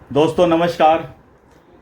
दोस्तों नमस्कार।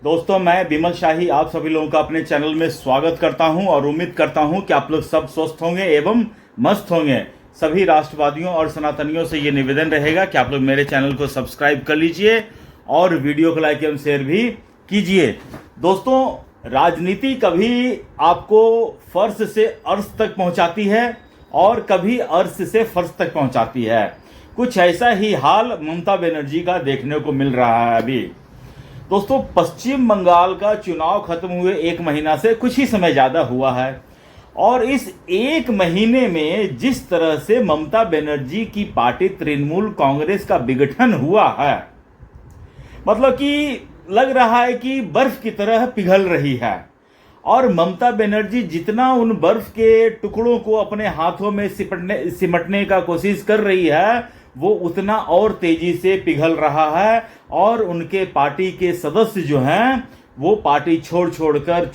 दोस्तों मैं विमल शाही आप सभी लोगों का अपने चैनल में स्वागत करता हूं और उम्मीद करता हूं कि आप लोग सब स्वस्थ होंगे एवं मस्त होंगे। सभी राष्ट्रवादियों और सनातनियों से ये निवेदन रहेगा कि आप लोग मेरे चैनल को सब्सक्राइब कर लीजिए और वीडियो को लाइक एवं शेयर भी कीजिए। दोस्तों, राजनीति कभी आपको फर्श से अर्श तक पहुंचाती है और कभी अर्श से फर्श तक पहुंचाती है। कुछ ऐसा ही हाल ममता बनर्जी का देखने को मिल रहा है अभी। दोस्तों, पश्चिम बंगाल का चुनाव खत्म हुए 1 महीना से कुछ ही समय ज़्यादा हुआ है और इस 1 महीने में जिस तरह से ममता बनर्जी की पार्टी तृणमूल कांग्रेस का विघटन हुआ है, मतलब कि लग रहा है कि बर्फ की तरह पिघल रही है और ममता बनर्जी जितना उन बर्फ के टुकड़ों को अपने हाथों में सिमटने का कोशिश कर रही है, वो उतना और तेजी से पिघल रहा है और उनके पार्टी के सदस्य जो हैं वो पार्टी छोड़ छोड़कर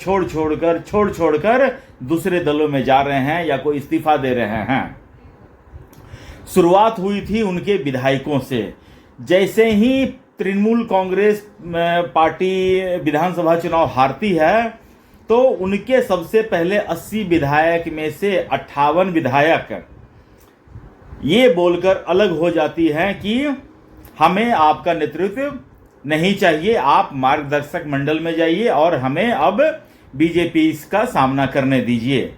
दूसरे दलों में जा रहे हैं या कोई इस्तीफा दे रहे हैं। शुरुआत हुई थी उनके विधायकों से। जैसे ही तृणमूल कांग्रेस पार्टी विधानसभा चुनाव हारती है तो उनके सबसे पहले 80 विधायक में से 58 विधायक ये बोलकर अलग हो जाती हैं कि हमें आपका नेतृत्व नहीं चाहिए, आप मार्गदर्शक मंडल में जाइए और हमें अब बीजेपी का सामना करने दीजिए।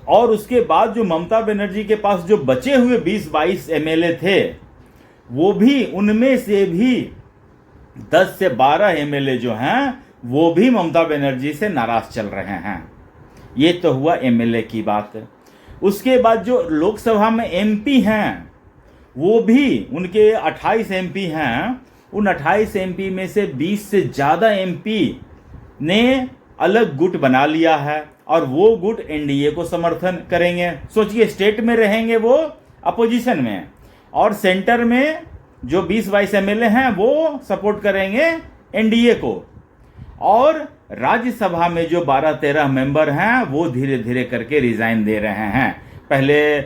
और उसके बाद जो ममता बनर्जी के पास जो बचे हुए 20-22 एमएलए थे, वो भी उनमें से भी 10 से 12 एमएलए जो हैं वो भी ममता बनर्जी से नाराज चल रहे हैं। ये तो हुआ एमएलए की बात। उसके बाद जो लोकसभा में एमपी हैं वो भी उनके 28 एमपी हैं। उन 28 एमपी में से 20 से ज़्यादा एमपी ने अलग गुट बना लिया है और वो गुट एनडीए को समर्थन करेंगे। सोचिए, स्टेट में रहेंगे वो अपोजिशन में और सेंटर में जो 20-22 एमएलए हैं वो सपोर्ट करेंगे एनडीए को, और राज्यसभा में जो 12-13 मेंबर हैं वो धीरे धीरे करके रिजाइन दे रहे हैं। पहले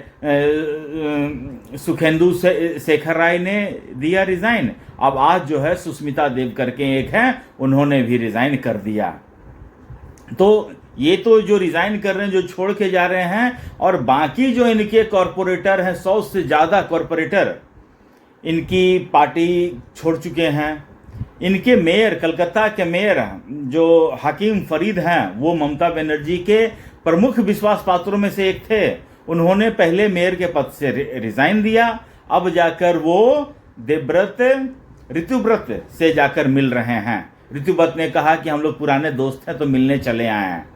सुखेंदु शेखर राय ने दिया रिजाइन, अब आज जो है सुष्मिता देव करके एक हैं, उन्होंने भी रिजाइन कर दिया। तो ये तो जो रिजाइन कर रहे हैं, जो छोड़ के जा रहे हैं, और बाकी जो इनके कॉरपोरेटर हैं, 100 से ज़्यादा कॉरपोरेटर इनकी पार्टी छोड़ चुके हैं। इनके मेयर, कलकत्ता के मेयर जो हकीम फरीद हैं, वो ममता बनर्जी के प्रमुख विश्वास पात्रों में से एक थे। उन्होंने पहले मेयर के पद से रिजाइन दिया, अब जाकर वो ऋतुव्रत से जाकर मिल रहे हैं। ऋतुव्रत ने कहा कि हम लोग पुराने दोस्त हैं तो मिलने चले आए हैं।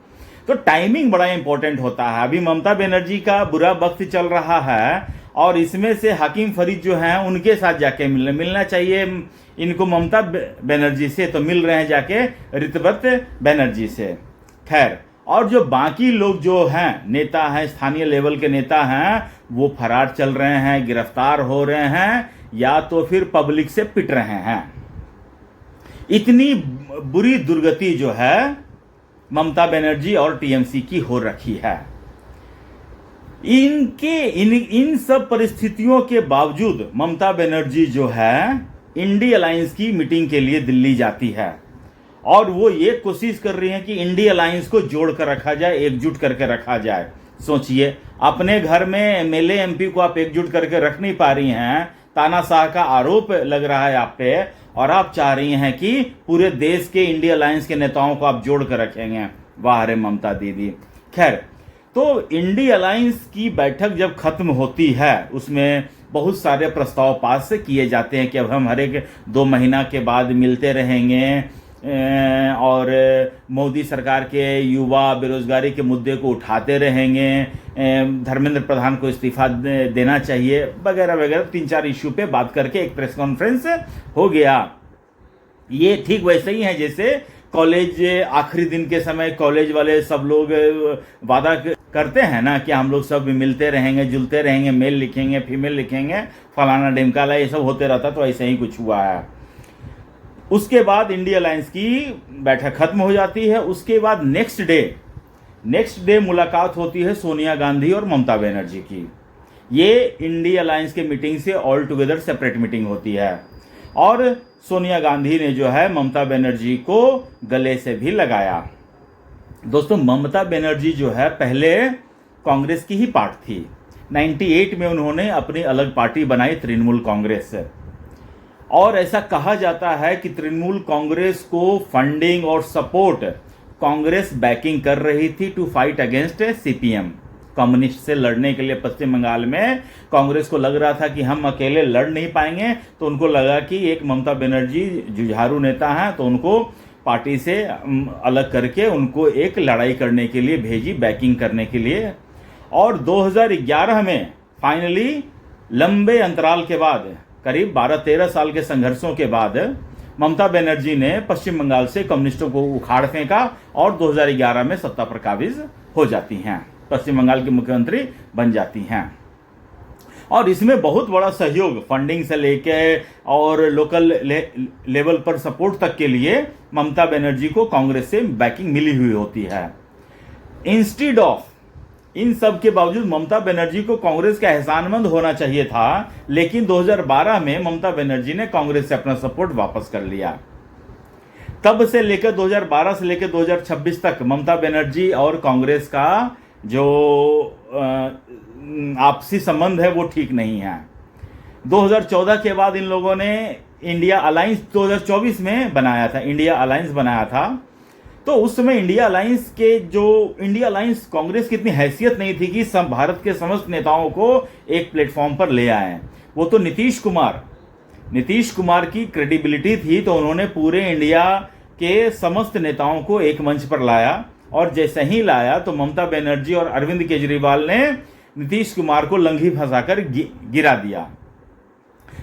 तो टाइमिंग बड़ा इंपॉर्टेंट होता है। अभी ममता बनर्जी का बुरा वक्त चल रहा है और इसमें से हकीम फरीद जो हैं उनके साथ जाके मिलना चाहिए इनको ममता बनर्जी से, तो मिल रहे हैं जाके ऋतुव्रत बनर्जी से। खैर, और जो बाकी लोग जो हैं, नेता हैं, स्थानीय लेवल के नेता हैं, वो फरार चल रहे हैं, गिरफ्तार हो रहे हैं या तो फिर पब्लिक से पिट रहे हैं। इतनी बुरी दुर्गति जो है ममता बनर्जी और टीएमसी की हो रखी है। इन सब परिस्थितियों के बावजूद ममता बनर्जी जो है इंडी अलायंस की मीटिंग के लिए दिल्ली जाती है और वो ये कोशिश कर रही है कि इंडी अलायंस को जोड़ कर रखा जाए, एकजुट करके रखा जाए। सोचिए, अपने घर में एमएलए एमपी को आप एकजुट करके रख नहीं पा रही हैं, तानाशाह का आरोप लग रहा है आप पे, और आप चाह रही हैं कि पूरे देश के इंडी अलायंस के नेताओं को आप जोड़ कर रखेंगे। वाह रे ममता दीदी। खैर, तो इंडी अलायंस की बैठक जब खत्म होती है, उसमें बहुत सारे प्रस्ताव पास किए जाते हैं कि अब हम हर एक 2 महीना के बाद मिलते रहेंगे और मोदी सरकार के युवा बेरोजगारी के मुद्दे को उठाते रहेंगे, धर्मेंद्र प्रधान को इस्तीफा देना चाहिए, वगैरह वगैरह 3-4 इश्यू पे बात करके एक प्रेस कॉन्फ्रेंस हो गया। ये ठीक वैसे ही है जैसे कॉलेज आखिरी दिन के समय कॉलेज वाले सब लोग वादा करते हैं ना कि हम लोग सब मिलते रहेंगे, जुलते रहेंगे, मेल लिखेंगे, फीमेल लिखेंगे, फलाना ढिमकाला, ये सब होते रहता। तो ऐसे ही कुछ हुआ है। उसके बाद इंडिया अलायंस की बैठक खत्म हो जाती है। उसके बाद नेक्स्ट डे मुलाकात होती है सोनिया गांधी और ममता बनर्जी की। ये इंडिया अलायंस के मीटिंग से ऑल टुगेदर सेपरेट मीटिंग होती है। और सोनिया गांधी ने जो है ममता बनर्जी को गले से भी लगाया। दोस्तों, ममता बनर्जी जो है पहले कांग्रेस की ही पार्ट थी। 98 में उन्होंने अपनी अलग पार्टी बनाई, तृणमूल कांग्रेस। और ऐसा कहा जाता है कि तृणमूल कांग्रेस को फंडिंग और सपोर्ट कांग्रेस बैकिंग कर रही थी to fight against CPM, communist से लड़ने के लिए। पश्चिम बंगाल में कांग्रेस को लग रहा था कि हम अकेले लड़ नहीं पाएंगे, तो उनको लगा कि एक ममता बनर्जी जुझारू नेता हैं, तो उनको पार्टी से अलग करके उनको एक लड़ाई करने के लिए भेजी, बैकिंग करने के लिए। और 2011 में फाइनली लंबे अंतराल के बाद, करीब 12-13 साल के संघर्षों के बाद, ममता बनर्जी ने पश्चिम बंगाल से कम्युनिस्टों को उखाड़ फेंका और 2011 में सत्ता पर काबिज हो जाती हैं, पश्चिम बंगाल की मुख्यमंत्री बन जाती हैं। और इसमें बहुत बड़ा सहयोग फंडिंग से लेके और लोकल लेवल पर सपोर्ट तक के लिए ममता बनर्जी को कांग्रेस से बैकिंग मिली हुई होती है। इंस्टीड ऑफ इन सब के बावजूद ममता बनर्जी को कांग्रेस का एहसानमंद होना चाहिए था, लेकिन 2012 में ममता बनर्जी ने कांग्रेस से अपना सपोर्ट वापस कर लिया। तब से लेकर 2012 से लेकर 2026 तक ममता बनर्जी और कांग्रेस का जो आपसी संबंध है वो ठीक नहीं है। 2014 के बाद इन लोगों ने इंडिया अलायंस 2024 में बनाया था, इंडिया अलायंस बनाया था। तो उस समय इंडिया अलायंस कांग्रेस की इतनी हैसियत नहीं थी कि सब भारत के समस्त नेताओं को एक प्लेटफॉर्म पर ले आए। वो तो नीतीश कुमार की क्रेडिबिलिटी थी, तो उन्होंने पूरे इंडिया के समस्त नेताओं को एक मंच पर लाया। और जैसे ही लाया तो ममता बनर्जी और अरविंद केजरीवाल ने नीतीश कुमार को लंघी फंसाकर गिरा दिया।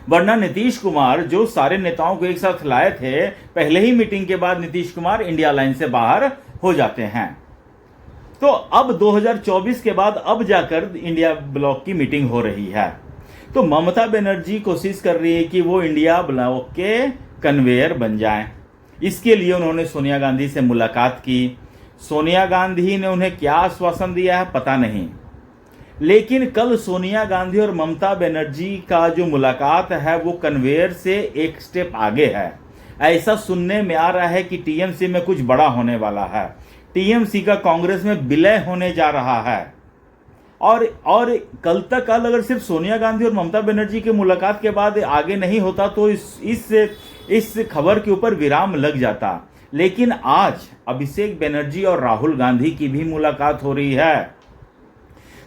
वरना नीतीश कुमार जो सारे नेताओं को एक साथ लाए थे, पहले ही मीटिंग के बाद नीतीश कुमार इंडिया अलायंस से बाहर हो जाते हैं। तो अब 2024 के बाद अब जाकर इंडिया ब्लॉक की मीटिंग हो रही है। तो ममता बनर्जी कोशिश कर रही है कि वो इंडिया ब्लॉक के कन्वेयर बन जाए। इसके लिए उन्होंने सोनिया गांधी से मुलाकात की। सोनिया गांधी ने उन्हें क्या आश्वासन दिया है पता नहीं, लेकिन कल सोनिया गांधी और ममता बनर्जी का जो मुलाकात है वो कन्वेयर से एक स्टेप आगे है। ऐसा सुनने में आ रहा है कि टीएमसी में कुछ बड़ा होने वाला है, टीएमसी का कांग्रेस में विलय होने जा रहा है। और कल अगर सिर्फ सोनिया गांधी और ममता बनर्जी की मुलाकात के बाद आगे नहीं होता तो इस खबर के ऊपर विराम लग जाता। लेकिन आज अभिषेक बनर्जी और राहुल गांधी की भी मुलाकात हो रही है।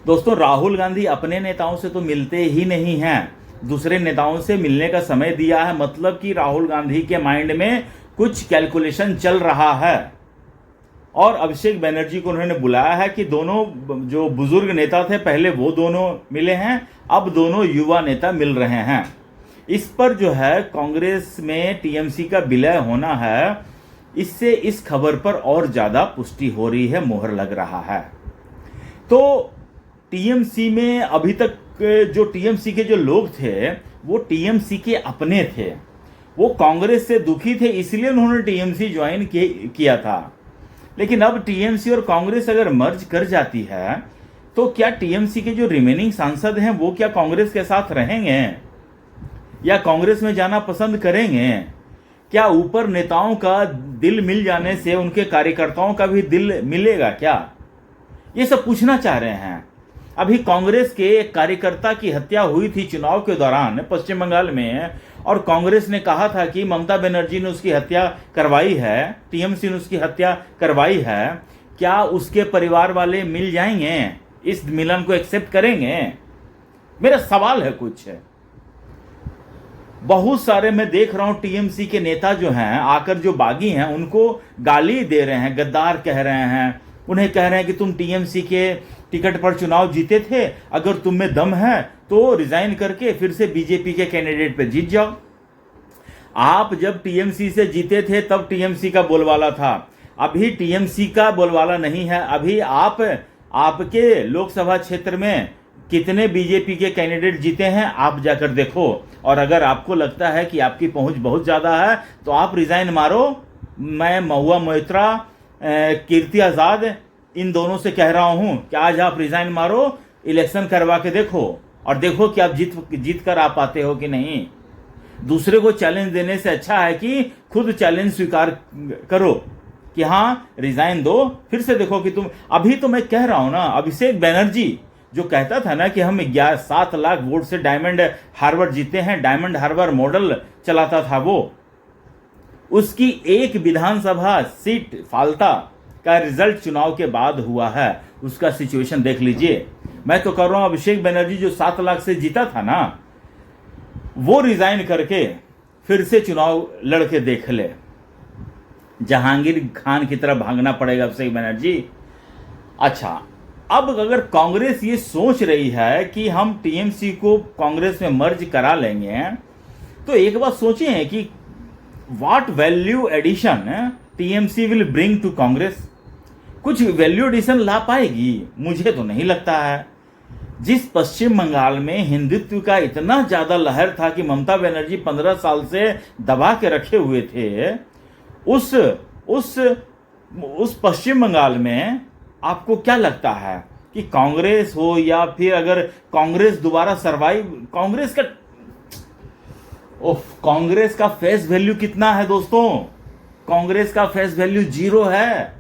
दोस्तों, राहुल गांधी अपने नेताओं से तो मिलते ही नहीं हैं, दूसरे नेताओं से मिलने का समय दिया है। मतलब कि राहुल गांधी के माइंड में कुछ कैलकुलेशन चल रहा है। और अभिषेक बनर्जी को उन्होंने बुलाया है कि दोनों जो बुजुर्ग नेता थे पहले वो दोनों मिले हैं, अब दोनों युवा नेता मिल रहे हैं। इस पर जो है कांग्रेस में टीएमसी का विलय होना है, इससे इस खबर पर और ज्यादा पुष्टि हो रही है, मोहर लग रहा है। तो टीएमसी में अभी तक जो टीएमसी के जो लोग थे वो टीएमसी के अपने थे, वो कांग्रेस से दुखी थे, इसलिए उन्होंने टीएमसी ज्वाइन किया था। लेकिन अब टीएमसी और कांग्रेस अगर मर्ज कर जाती है तो क्या टीएमसी के जो रिमेनिंग सांसद हैं वो क्या कांग्रेस के साथ रहेंगे या कांग्रेस में जाना पसंद करेंगे? क्या ऊपर नेताओं का दिल मिल जाने से उनके कार्यकर्ताओं का भी दिल मिलेगा क्या? ये सब पूछना चाह रहे हैं। अभी कांग्रेस के एक कार्यकर्ता की हत्या हुई थी चुनाव के दौरान पश्चिम बंगाल में, और कांग्रेस ने कहा था कि ममता बनर्जी ने उसकी हत्या करवाई है, टीएमसी ने उसकी हत्या करवाई है। क्या उसके परिवार वाले मिल जाएंगे, इस मिलन को एक्सेप्ट करेंगे? मेरा सवाल है कुछ। बहुत सारे मैं देख रहा हूं टीएमसी के नेता जो हैं आकर जो बागी हैं उनको गाली दे रहे हैं, गद्दार कह रहे हैं, उन्हें कह रहे हैं कि तुम टीएमसी के टिकट पर चुनाव जीते थे, अगर तुम में दम है तो रिजाइन करके फिर से बीजेपी के कैंडिडेट पे जीत जाओ। आप जब टीएमसी से जीते थे तब टीएमसी का बोलबाला था, अभी टीएमसी का बोलबाला नहीं है। अभी आपके लोकसभा क्षेत्र में कितने बीजेपी के कैंडिडेट जीते हैं आप जाकर देखो, और अगर आपको लगता है कि आपकी पहुंच बहुत ज्यादा है तो आप रिजाइन मारो। मैं महुआ मोइत्रा, कीर्ति आजाद, इन दोनों से कह रहा हूं कि आज आप रिजाइन मारो, इलेक्शन करवा के देखो और देखो कि आप जीत कर आ पाते हो कि नहीं। दूसरे को चैलेंज देने से अच्छा है कि खुद चैलेंज स्वीकार करो कि हाँ रिजाइन दो, फिर से देखो कि तुम। अभी तो मैं कह रहा हूं ना, अभिषेक बनर्जी जो कहता था ना कि हम 7 लाख वोट से डायमंड हार्बर जीते हैं, डायमंड हार्बर मॉडल चलाता था वो, उसकी एक विधानसभा सीट फाल्ता का रिजल्ट चुनाव के बाद हुआ है। उसका सिचुएशन देख लीजिए। मैं तो कर रहा हूं अभिषेक बनर्जी जो 7 लाख से जीता था ना, वो रिजाइन करके फिर से चुनाव लड़के देख ले। जहांगीर खान की तरफ भागना पड़ेगा अभिषेक बनर्जी। अच्छा, अब अगर कांग्रेस ये सोच रही है कि हम टीएमसी को कांग्रेस में मर्ज करा लेंगे, तो एक बात सोचिए कि what value addition TMC will bring to Congress. कुछ वैल्यू एडिशन ला पाएगी? मुझे तो नहीं लगता है। जिस पश्चिम बंगाल में हिंदुत्व का इतना ज्यादा लहर था कि ममता बनर्जी 15 साल से दबा के रखे हुए थे, उस पश्चिम बंगाल में आपको क्या लगता है कि कांग्रेस हो या फिर अगर कांग्रेस दोबारा सरवाइव, कांग्रेस का फेस वैल्यू कितना है दोस्तों? कांग्रेस का फेस वैल्यू 0 है।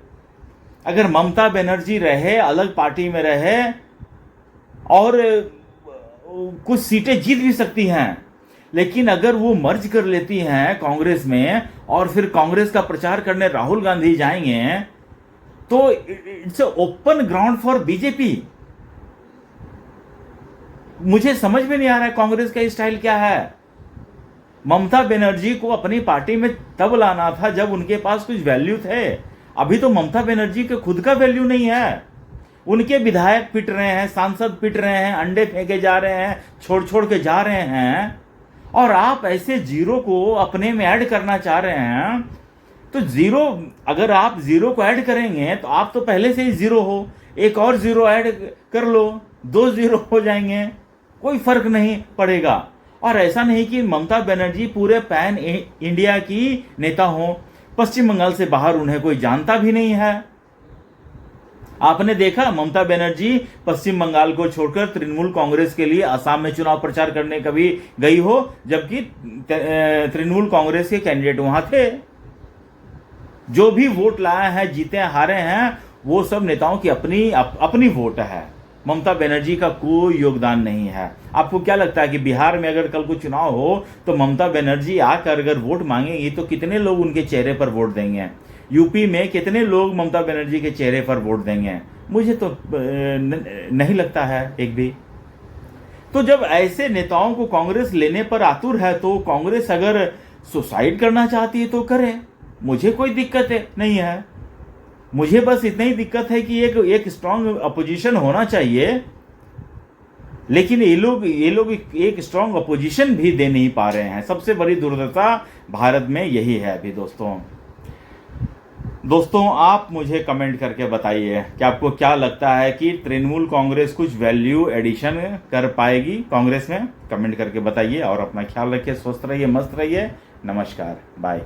अगर ममता बनर्जी रहे, अलग पार्टी में रहे और कुछ सीटें जीत भी सकती हैं, लेकिन अगर वो मर्ज कर लेती हैं कांग्रेस में और फिर कांग्रेस का प्रचार करने राहुल गांधी जाएंगे, तो it's open ground for BJP. मुझे समझ में नहीं आ रहा है कांग्रेस का स्टाइल क्या है। ममता बनर्जी को अपनी पार्टी में तब लाना था जब उनके पास कुछ वैल्यू थे। अभी तो ममता बनर्जी के खुद का वैल्यू नहीं है। उनके विधायक पिट रहे हैं, सांसद पिट रहे हैं, अंडे फेंके जा रहे हैं, छोड़ के जा रहे हैं, और आप ऐसे 0 को अपने में ऐड करना चाह रहे हैं। तो 0, अगर आप 0 को ऐड करेंगे तो आप तो पहले से ही 0 हो। एक और 0 ऐड कर लो, 2 0 हो जाएंगे, कोई फर्क नहीं पड़ेगा। और ऐसा नहीं कि ममता बनर्जी पूरे पैन इंडिया की नेता हो, पश्चिम बंगाल से बाहर उन्हें कोई जानता भी नहीं है। आपने देखा ममता बनर्जी पश्चिम बंगाल को छोड़कर तृणमूल कांग्रेस के लिए असम में चुनाव प्रचार करने कभी गई हो, जबकि तृणमूल कांग्रेस के कैंडिडेट वहां थे। जो भी वोट लाए हैं, जीते हारे हैं, वो सब नेताओं की अपनी वोट है। ममता बनर्जी का कोई योगदान नहीं है। आपको क्या लगता है कि बिहार में अगर कल को चुनाव हो तो ममता बनर्जी आकर अगर वोट मांगेंगी तो कितने लोग उनके चेहरे पर वोट देंगे? यूपी में कितने लोग ममता बनर्जी के चेहरे पर वोट देंगे? मुझे तो नहीं लगता है एक भी। तो जब ऐसे नेताओं को कांग्रेस लेने पर आतुर है, तो कांग्रेस अगर सुसाइड करना चाहती है तो करे, मुझे कोई दिक्कत नहीं है। मुझे बस इतना ही दिक्कत है कि एक स्ट्रांग अपोजिशन होना चाहिए, लेकिन ये लोग एक स्ट्रांग अपोजिशन भी दे नहीं पा रहे हैं। सबसे बड़ी दुर्दशा भारत में यही है अभी दोस्तों आप मुझे कमेंट करके बताइए कि आपको क्या लगता है कि तृणमूल कांग्रेस कुछ वैल्यू एडिशन कर पाएगी कांग्रेस में? कमेंट करके बताइए और अपना ख्याल रखिए, स्वस्थ रहिए, मस्त रहिए। नमस्कार, बाय।